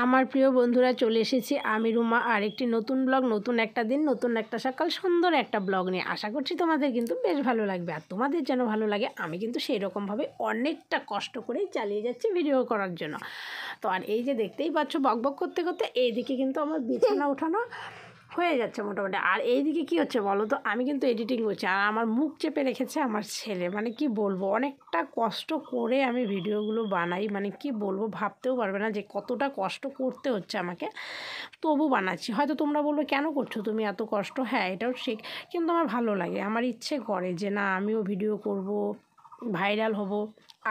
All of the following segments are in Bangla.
আমার প্রিয় বন্ধুরা, চলে এসেছি আমি রুমা আর একটি নতুন ব্লগ, নতুন একটা দিন, নতুন একটা সকাল, সুন্দর একটা ব্লগ নিয়ে। আশা করছি তোমাদের কিন্তু বেশ ভালো লাগবে। আর তোমাদের যেন ভালো লাগে, আমি কিন্তু সেই রকমভাবে অনেকটা কষ্ট করেই চালিয়ে যাচ্ছি ভিডিও করার জন্য। তো আর এই যে দেখতেই পাচ্ছ, বকবক করতে করতে এইদিকে কিন্তু আমার বিছানা ওঠানো হয়ে যাচ্ছে মোটামুটি। আর এইদিকে কী হচ্ছে বলো তো, আমি কিন্তু এডিটিং করছি আর আমার মুখ চেপে রেখেছে আমার ছেলে। মানে কি বলবো, অনেকটা কষ্ট করে আমি ভিডিওগুলো বানাই। মানে কি বলবো, ভাবতেও পারবে না যে কতটা কষ্ট করতে হচ্ছে আমাকে, তবু বানাচ্ছি। হয়তো তোমরা বলবে কেন করছো তুমি এত কষ্ট, হ্যাঁ এটাও ঠিক, কিন্তু আমার ভালো লাগে। আমার ইচ্ছে করে যে না, আমিও ভিডিও করব, ভাইরাল হব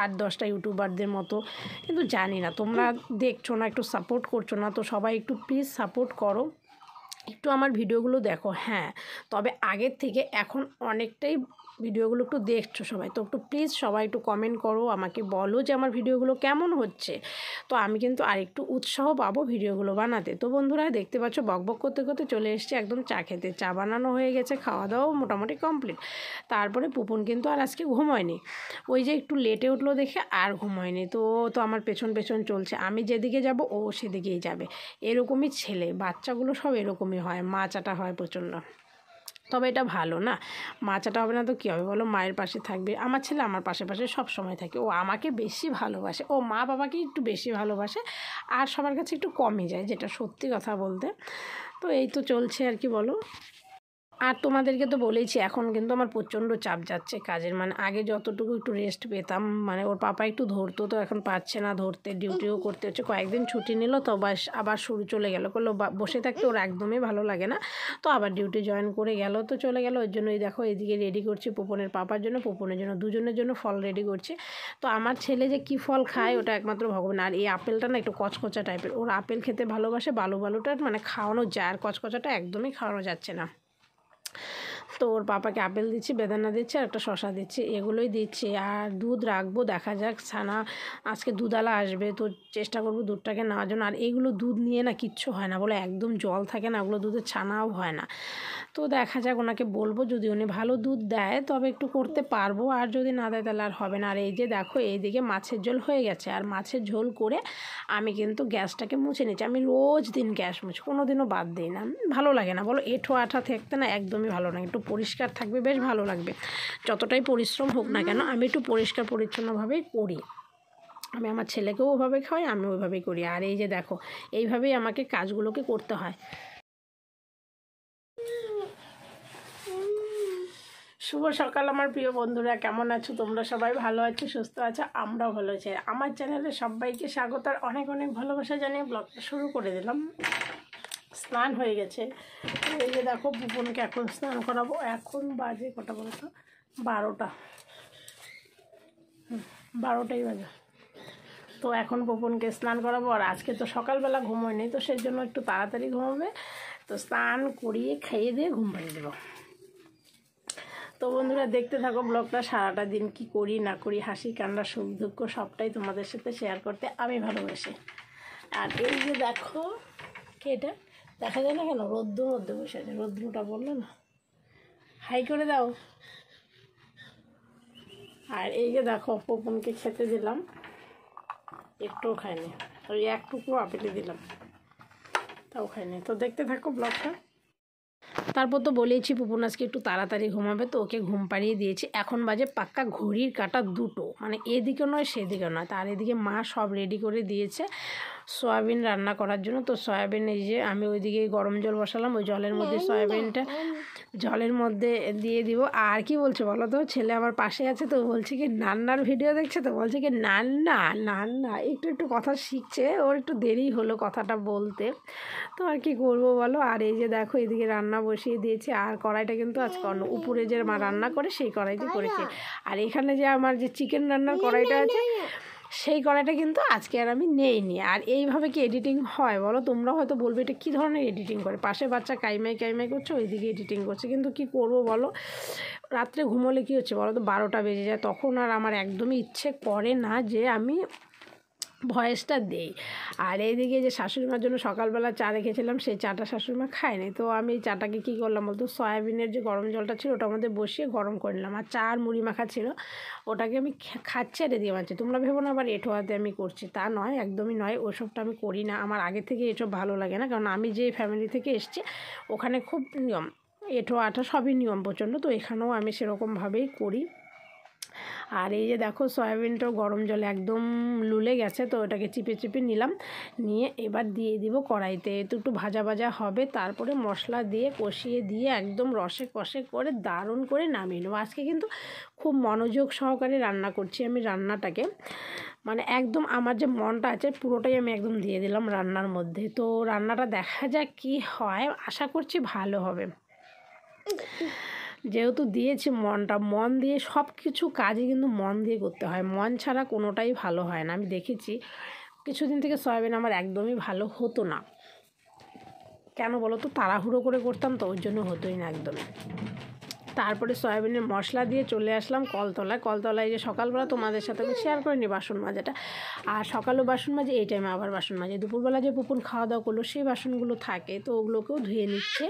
8-10টা ইউটিউবারদের মতো। কিন্তু জানি না, তোমরা দেখছো না, একটু সাপোর্ট করছো না। তো সবাই একটু প্লিজ সাপোর্ট করো, একটু আমার ভিডিওগুলো দেখো। হ্যাঁ, তবে আগের থেকে এখন অনেকটাই ভিডিওগুলো একটু দেখছো সবাই। তো একটু প্লিজ সবাই একটু কমেন্ট করো, আমাকে বলো যে আমার ভিডিওগুলো কেমন হচ্ছে। তো আমি কিন্তু আরেকটু উৎসাহ পাবো ভিডিওগুলো বানাতে। তো বন্ধুরা দেখতে পাচ্ছ, বকবক করতে করতে চলে এসেছি একদম চা খেতে। চা বানানো হয়ে গেছে, খাওয়া দাওয়াও মোটামুটি কমপ্লিট। তারপরে পুপন কিন্তু আর আজকে ঘুমোয়নি, ওই যে একটু লেটে উঠলো দেখে আর ঘুমোয়নি। তো তো আমার পেছন পেছন চলছে, আমি যেদিকে যাব ও সেদিকেই যাবে। এরকমই ছেলে, বাচ্চাগুলো সব এরকমই হয়, মা চাটা হয় প্রচণ্ড। তবে এটা ভালো না, মা চাটা হবে না তো কী হবে বলো, মায়ের পাশে থাকবে। আমার ছেলে আমার পাশে পাশে সব সময় থাকে, ও আমাকে বেশি ভালোবাসে, ও মা বাবাকে একটু বেশি ভালোবাসে আর সবার কাছে একটু কমই যায়, যেটা সত্যি কথা বলতে। তো এই তো চলছে আর কি বলো। আর তোমাদেরকে তো বলেইছি, এখন কিন্তু আমার প্রচণ্ড চাপ যাচ্ছে কাজের। মানে আগে যতটুকু একটু রেস্ট পেতাম, মানে ওর পাপা একটু ধরতো, তো এখন পাচ্ছে না ধরতে, ডিউটিও করতে হচ্ছে। কয়েকদিন ছুটি নিল তো বাস আবার শুরু চলে গেল, করলো বসে থাকতে ওর একদমই ভালো লাগে না। তো আবার ডিউটি জয়েন করে গেল, তো চলে গেল। ওই জন্যই দেখো এদিকে রেডি করছি পুপনের পাপার জন্য, পুপনের জন্য, দুজনের জন্য ফল রেডি করছি। তো আমার ছেলে যে কী ফল খায় ওটা একমাত্র ভগবান। আর এই আপেলটা না একটু কচকচা টাইপের, ওর আপেল খেতে ভালোবাসে, বালু বালুটা মানে খাওয়ানো যায়, আর কচকচাটা একদমই খাওয়ানো যাচ্ছে না। তো ওর পাপাকে আপেল দিচ্ছি, বেদানা দিচ্ছি আর একটা শশা দিচ্ছি, এগুলোই দিচ্ছি। আর দুধ রাখবো, দেখা যাক। ছানা আজকে দুধওয়ালা আসবে, তো চেষ্টা করবো দুধটাকে নেওয়ার জন্য। আর এইগুলো দুধ নিয়ে না কিচ্ছু হয় না বলে, একদম জল থাকে না, ওগুলো দুধের ছানাও হয় না। তো দেখা যাক, ওনাকে বলবো যদি উনি ভালো দুধ দেয় তবে একটু করতে পারবো, আর যদি না দেয় তাহলে আর হবে না। আর এই যে দেখো এইদিকে মাছের ঝোল হয়ে গেছে, আর মাছের ঝোল করে আমি কিন্তু গ্যাসটাকে মুছে নিচ্ছি। আমি রোজ দিন গ্যাস মুছি, কোনো দিনও বাদ দিই না, ভালো লাগে না বলো, এঁঠো আঠা থাকতে না একদমই ভালো লাগে। একটু পরিষ্কার থাকবে বেশ ভালো লাগবে, যতটাই পরিশ্রম হোক না কেন। আমি একটু পরিষ্কার পরিচ্ছন্নভাবেই করি, আমি আমার ছেলেকেও ওইভাবে খাওয়াই, আমি ওইভাবেই করি। আর এই যে দেখো, এইভাবেই আমাকে কাজগুলোকে করতে হয়। শুভ সকাল আমার প্রিয় বন্ধুরা, কেমন আছো তোমরা? সবাই ভালো আছো, সুস্থ আছো, আমরাও ভালো আছি। আমার চ্যানেলে সবাইকে স্বাগত আর অনেক অনেক ভালোবাসা জানিয়ে ব্লগটা শুরু করে দিলাম। স্নান হয়ে গেছে, এই যে দেখো পুপনকে এখন স্নান করাবো। এখন বাজে কটা বলো তো, 12টা, 12টাই বাজে। তো এখন পুপনকে স্নান করাবো। আর আজকে তো সকালবেলা ঘুমোয়নি, তো সেই জন্য একটু তাড়াতাড়ি ঘুমাবে। তো স্নান করিয়ে খেয়ে দিয়ে ঘুম পাড়িয়ে দেবো। তো বন্ধুরা দেখতে থাকো ব্লগটা, সারাটা দিন কি করি না করি, হাসি কান্না সুখ দুঃখ সবটাই তোমাদের সাথে শেয়ার করতে আমি ভালোবাসি। আর এই যে দেখো, কে এটা দেখা যায় না কেন, রোদ্দুর মধ্যে বসে আছে, রোদ্দুরটা বললো না, হাই করে দাও। আর এই যে দেখো পপুনকে খেতে দিলাম, একটুও খায়নি, ওই এক টুকরো আপেলে দিলাম, তাও খায়নি। তো দেখতে থাকো ব্লগটা। তারপর তো বলেইছি পুপন আজকে একটু তাড়াতাড়ি ঘুমাবে, তো ওকে ঘুম পাড়িয়ে দিয়েছি। এখন বাজে পাক্কা ঘড়ির কাঁটা 2টো, মানে এদিকে নয় সেদিকে নয়। তার এদিকে মা সব রেডি করে দিয়েছে সয়াবিন রান্না করার জন্য। তো সয়াবিন এই যে আমি ওইদিকে গরম জল বসালাম, ওই জলের মধ্যে সয়াবিনটা জলের মধ্যে দিয়ে দিব। আর কি বলছে বলো তো, ছেলে আমার পাশে আছে, তো বলছে কি নান্নার ভিডিও দেখছে, তো বলছে কি নান্না নান্না, একটু একটু কথা শিখছে, ওর একটু দেরি হলো কথাটা বলতে। তো আর কি করবো বলো। আর এই যে দেখো এদিকে রান্না বসিয়ে দিয়েছি, আর কড়াইটা কিন্তু আজকে অন্য, উপরে যে মা রান্না করে সেই কড়াইতে করেছি। আর এখানে যে আমার যে চিকেন রান্নার কড়াইটা আছে সেই কড়াইটা কিন্তু আজকে আর আমি নেইনি। আর এইভাবে কি এডিটিং হয় বলো? তোমরা হয়তো বলবে এটা কী ধরনের এডিটিং করে, পাশে বাচ্চা কাইমাই কাইমাই করছে, ওইদিকে এডিটিং করছে, কিন্তু কি করবো বলো, রাত্রে ঘুমোলে কী হচ্ছে বলো তো, 12টা বেজে যায়, তখন আর আমার একদমই ইচ্ছে করে না যে আমি ভয়েসটা দেই। আর এইদিকে যে শাশুড়িমার জন্য সকালবেলা চা রেখেছিলাম, সেই চাটা শাশুড়িমা খায়নি। তো আমি চাটাকে কী করলাম বলতো, সয়াবিনের যে গরম জলটা ছিল ওটার মধ্যে বসিয়ে গরম করে নিলাম। আর চা আর মুড়ি মাখা ছিল, ওটাকে আমি খাচ্ছি আর এদিকে মারছি। তোমরা ভেবো না আবার এঁঠো হাতে আমি করছি, তা নয়, একদমই নয়। ওসবটা আমি করি না, আমার আগে থেকে এসব ভালো লাগে না। কারণ আমি যে ফ্যামিলি থেকে এসেছি ওখানে খুব নিয়ম, এঁঠো আঠা সবই নিয়ম প্রচণ্ড। তো এখানেও আমি সেরকমভাবেই করি। আর এই যে দেখো সয়াবিনটাও গরম জলে একদম লুলে গেছে, তো ওটাকে চিপে চিপে নিলাম, নিয়ে এবার দিয়ে দিব কড়াইতে। তো একটু ভাজা ভাজা হবে, তারপরে মশলা দিয়ে কষিয়ে দিয়ে একদম রসে কষে করে দারুণ করে নামিয়ে নেবো। আজকে কিন্তু খুব মনোযোগ সহকারে রান্না করছি আমি রান্নাটাকে, মানে একদম আমার যে মনটা আছে পুরোটাই আমি একদম দিয়ে দিলাম রান্নার মধ্যে। তো রান্নাটা দেখা যাক কী হয়, আশা করছি ভালো হবে। যেহেতু দিয়েছি মনটা, মন দিয়ে সব কিছু কাজই কিন্তু মন দিয়ে করতে হয়, মন ছাড়া কোনোটাই ভালো হয় না। আমি দেখেছি কিছুদিন থেকে সয়াবিন আমার একদমই ভালো হতো না। কেন বলো তো, তাড়াহুড়ো করে করতাম, তো ওই জন্য হতোই না একদমই। তারপরে সয়াবিনের মশলা দিয়ে চলে আসলাম কলতলায় যে সকালবেলা তোমাদের সাথে আমি শেয়ার করিনি বাসন মাজাটা, আর সকালেও বাসন মাজে, এই টাইমে আবার বাসন মাজে। দুপুরবেলা যে পুপুন খাওয়া দাওয়া করলো সেই বাসনগুলো থাকে, তো ওগুলোকেও ধুয়ে নিচ্ছে।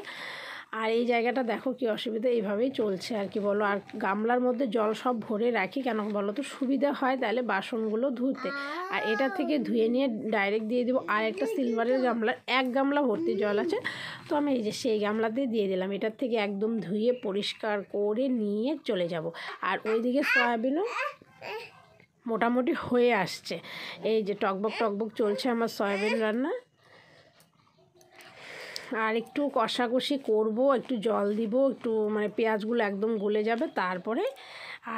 আর এই জায়গাটা দেখো কি অসুবিধা, এইভাবেই চলছে আর কি বলো। আর গামলার মধ্যে জল সব ভরে রাখি, কেন বলো তো, সুবিধা হয় তাহলে বাসনগুলো ধুতে। আর এটা থেকে ধুয়ে নিয়ে ডাইরেক্ট দিয়ে দেবো আর একটা সিলভারের গামলার, এক গামলা ভর্তি জল আছে, তো আমি এই যে সেই গামলাতে দিয়ে দিলাম। এটার থেকে একদম ধুয়ে পরিষ্কার করে নিয়ে চলে যাব। আর ওইদিকে সয়াবিনও মোটামুটি হয়ে আসছে। এই যে টকবক টকবক চলছে আমার সয়াবিন রান্না। আর একটু কষাকষি করব, একটু জল দিব, একটু মানে পেঁয়াজগুলো একদম গলে যাবে তারপরে।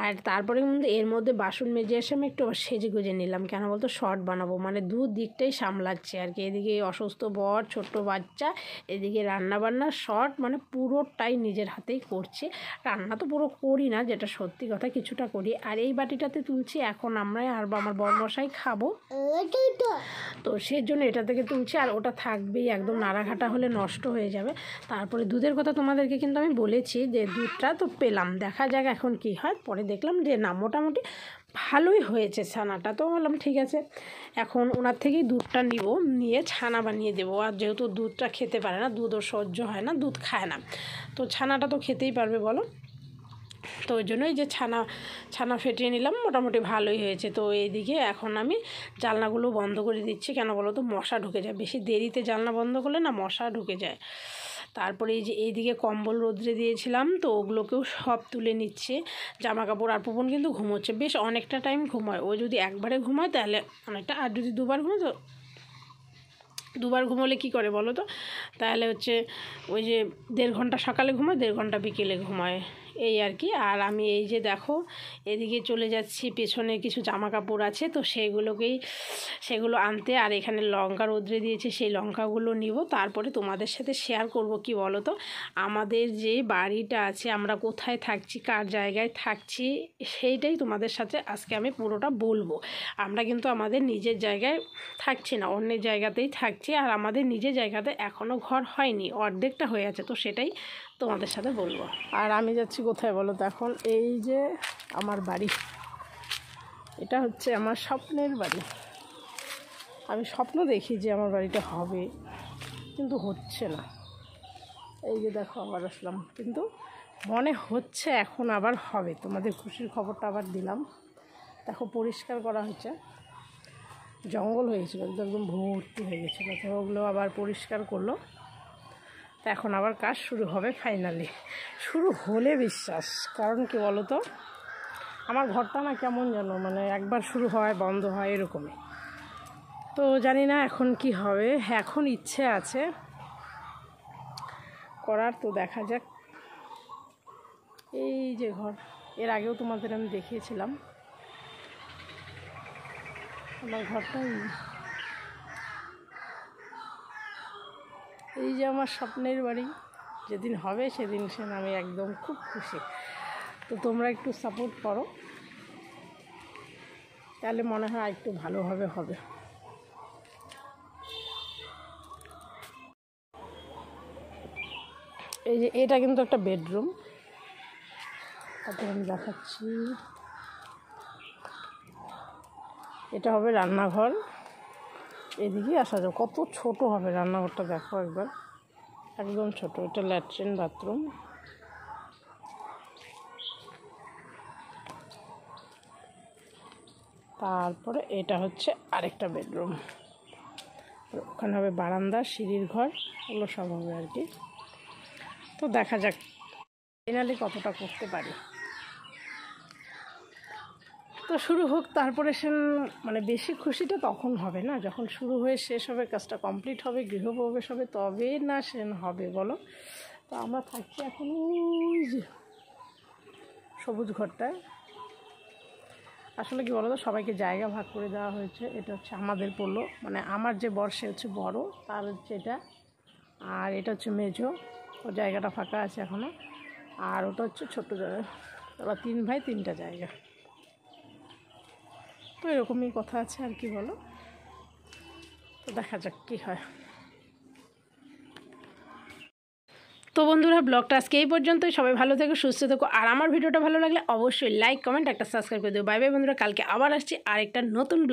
আর তারপরে কিন্তু এর মধ্যে বাসন মেজে এসে আমি একটু সেজে গুজে নিলাম, কেন বলতো শর্ট বানাবো, মানে দু দিকটাই সামলাচ্ছে আর কি। এদিকে অসুস্থ বর, ছোট্ট বাচ্চা, এদিকে রান্নাবান্না শর্ট, মানে পুরোটাই নিজের হাতেই করছে। রান্না তো পুরো করি না, যেটা সত্যি কথা, কিছুটা করি। আর এই বাটিটাতে তুলছি এখন আমরা আর আমার বরমশাই খাবো, তো সেই জন্য এটা থেকে তুলছি। আর ওটা থাকবেই, একদম নাড়াঘাটা হলে নষ্ট হয়ে যাবে। তারপরে দুধের কথা তোমাদেরকে কিন্তু আমি বলেছি যে দুধটা তো পেলাম, দেখা যাক এখন কি হয়। পরে দেখলাম যে না, মোটামুটি ভালোই হয়েছে ছানাটা, তো বললাম ঠিক আছে, এখন ওনার থেকেই দুধটা নিয়ে ছানা বানিয়ে দেবো। আর যেহেতু দুধটা খেতে পারে না, দুধও সহ্য হয় না, দুধ খায় না, তো ছানাটা তো খেতেই পারবে বলো। তো ওই জন্যই যে ছানা ফেটিয়ে নিলাম, মোটামুটি ভালোই হয়েছে। তো এইদিকে এখন আমি জানলাগুলো বন্ধ করে দিচ্ছি, কেন বলো তো, মশা ঢুকে যায়, বেশি দেরিতে জানলা বন্ধ করলে না মশা ঢুকে যায়। তারপরে এই যে এইদিকে কম্বল রোদ্রে দিয়েছিলাম, তো ওগুলোকেও সব তুলে নিচ্ছে, জামা কাপড়। আর পুপন কিন্তু ঘুমোচ্ছে, বেশ অনেকটা টাইম ঘুমায়। ও যদি একবারে ঘুমায় তাহলে অনেকটা, আর যদি দুবার ঘুমায় তো, দুবার ঘুমোলে কী করে বলো তো, তাহলে হচ্ছে ওই যে 1.5 ঘন্টা সকালে ঘুমায়, 1.5 ঘন্টা বিকেলে ঘুমায়, এই আর কি। আর আমি এই যে দেখো এদিকে চলে যাচ্ছি, পেছনে কিছু জামা কাপড় আছে, তো সেগুলো আনতে। আর এখানে লঙ্কা রোদ্রে দিয়েছে, সেই লঙ্কাগুলো নিব, তারপরে তোমাদের সাথে শেয়ার করব। কি বলো তো, আমাদের যে বাড়িটা আছে, আমরা কোথায় থাকছি, কার জায়গায় থাকছি, সেইটাই তোমাদের সাথে আজকে আমি পুরোটা বলবো। আমরা কিন্তু আমাদের নিজের জায়গায় থাকছি না, অন্যের জায়গাতেই থাকছি। আর আমাদের নিজের জায়গাতে এখনও ঘর হয়নি, অর্ধেকটা হয়ে আছে, তো সেটাই তোমাদের সাথে বলবো। আর আমি যাচ্ছি কোথায় বলো তো, এখন এই যে আমার বাড়ি, এটা হচ্ছে আমার স্বপ্নের বাড়ি। আমি স্বপ্ন দেখি যে আমার বাড়িটা হবে, কিন্তু হচ্ছে না। এই যে দেখো আবার আসলাম, কিন্তু মনে হচ্ছে এখন আবার হবে। তোমাদের খুশির খবরটা আবার দিলাম। দেখো পরিষ্কার করা হয়েছে, জঙ্গল হয়েছিল একদম ভর্তি হয়ে গেছিলো, তো ওগুলো আবার পরিষ্কার করলো। তো এখন আবার কাজ শুরু হবে, ফাইনালি শুরু হলে বিশ্বাস। কারণ কি বলো তো, আমার ঘরটা না কেমন যেন, মানে একবার শুরু হয় বন্ধ হয় এরকমই। তো জানি না এখন কি হবে, এখন ইচ্ছে আছে করার, তো দেখা যাক। এই যে ঘর, এর আগেও তোমাদের আমি দেখিয়েছিলাম আমার ঘরটাই। এই যে আমার স্বপ্নের বাড়ি, যেদিন হবে সেদিন আমি একদম খুব খুশি। তো তোমরা একটু সাপোর্ট করো, তাহলে মনে হয় একটু ভালোভাবে হবে। এই যে এটা কিন্তু একটা বেডরুম, তারপর আমি দেখাচ্ছি, এটা হবে রান্নাঘর। এদিকেই আসা যাবে। কত ছোট হবে রান্নাঘরটা দেখো একবার, একদম ছোট। এটা ল্যাট্রিন বাথরুম। তারপরে এটা হচ্ছে আরেকটা বেডরুম, ওখানে হবে বারান্দা, সিঁড়ির ঘর, ওগুলো সব হবে আর কি। তো দেখা যাক ফাইনালি কতটা করতে পারি। তো শুরু হোক, তারপরে সে মানে বেশি খুশিটা তখন হবে না যখন শুরু হয়ে শেষ হবে, কাজটা কমপ্লিট হবে, গৃহপ্রবেশ হবে, তবে না সে হবে বলো। তো আমরা থাকছি এখন ওই যে সবুজ ঘরটায়। আসলে কি বলো তো, সবাইকে জায়গা ভাগ করে দেওয়া হয়েছে। এটা হচ্ছে আমাদের পড়লো, মানে আমার যে বর সে হচ্ছে বড়, তার হচ্ছে এটা, আর এটা হচ্ছে মেজো, ও জায়গাটা ফাঁকা আছে এখনও। আর ওটা হচ্ছে ছোট্ট জায়গা। ওরা 3 ভাই 3টা জায়গা। তো এরকমই কথা আছে আর কি বলো। তো দেখা যাক কী হয়। তো বন্ধুরা, ব্লগটা আজকে এই পর্যন্তই। সবাই ভালো থেকো, সুস্থ থেকো, আর আমার ভিডিওটা ভালো লাগলে অবশ্যই লাইক, কমেন্ট, একটা সাবস্ক্রাইব করে দেবো। বাই বাই বন্ধুরা, কালকে আবার আসছি আরেকটা নতুন ব্লগ।